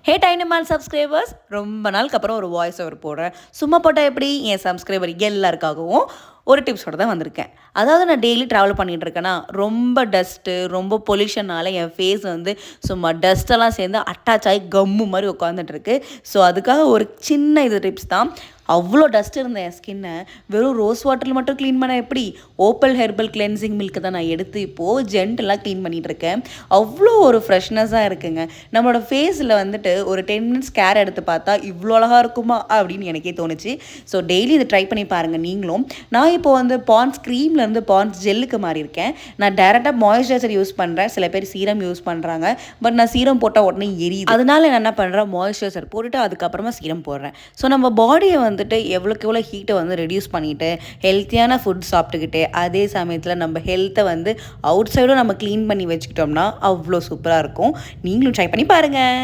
ஹே டைனமால் subscribers, ரொம்ப நாளுக்கு அப்புறம் ஒரு வாய்ஸ் ஓவர் போடுறேன். சும்மா போட்டால் எப்படி? என் சப்ஸ்கிரைபர் எல்லாருக்காகவும் ஒரு டிப்ஸோட தான் வந்திருக்கேன். அதாவது நான் டெய்லி ட்ராவல் பண்ணிகிட்டு இருக்கேன்னா, ரொம்ப டஸ்ட்டு, ரொம்ப பொல்யூஷனால் என் ஃபேஸ் வந்து சும்மா டஸ்ட்டெல்லாம் சேர்ந்து அட்டாச் ஆகி கம்மு மாதிரி உட்காந்துட்டு இருக்கு. ஸோ அதுக்காக ஒரு சின்ன இது டிப்ஸ் தான். அவ்வளோ டஸ்ட் இருந்த என் ஸ்கின்னை வெறும் ரோஸ் வாட்டரில் மட்டும் க்ளீன் பண்ண எப்படி? ஓப்பல் ஹெர்பல் கிளென்சிங் மில்க்கு தான் நான் எடுத்து இப்போது ஜென்டலாக க்ளீன் பண்ணிகிட்டு இருக்கேன். அவ்வளோ ஒரு ஃப்ரெஷ்னஸாக இருக்குங்க. நம்மளோட ஃபேஸில் வந்துட்டு ஒரு 10 மினிட்ஸ் கேர் எடுத்து பார்த்தா இவ்வளோ அழகாக இருக்குமா அப்படின்னு எனக்கே தோணுச்சு. ஸோ டெய்லி இதை ட்ரை பண்ணி பாருங்கள் நீங்களும். நான் இப்போ வந்து பான்ஸ் க்ரீம்லேருந்து பான்ஸ் ஜெல்லுக்கு மாறி இருக்கேன். நான் டேரெக்டாக மாய்ஸ்சரைசர் யூஸ் பண்ணுறேன். சில பேர் சீரம் யூஸ் பண்ணுறாங்க. பட் நான் சீரம் போட்டால் உடனே எரியுது. அதனால நான் என்ன பண்ணுறேன், மாய்ஸ்சரைசர் போட்டுட்டு அதுக்கப்புறமா சீரம் போடுறேன். ஸோ நம்ம பாடியை வந்துட்டு எவ்வளோக்கு எவ்வளோ ஹீட்டை வந்து ரெடியூஸ் பண்ணிவிட்டு ஹெல்த்தியான ஃபுட் சாப்பிட்டுக்கிட்டு அதே சமயத்தில் நம்ம ஹெல்த்தை வந்து அவுட் சைடும் நம்ம க்ளீன் பண்ணி வச்சுக்கிட்டோம்னா அவ்வளோ சூப்பராக இருக்கும். நீங்களும் ட்ரை பண்ணி பாருங்கள்.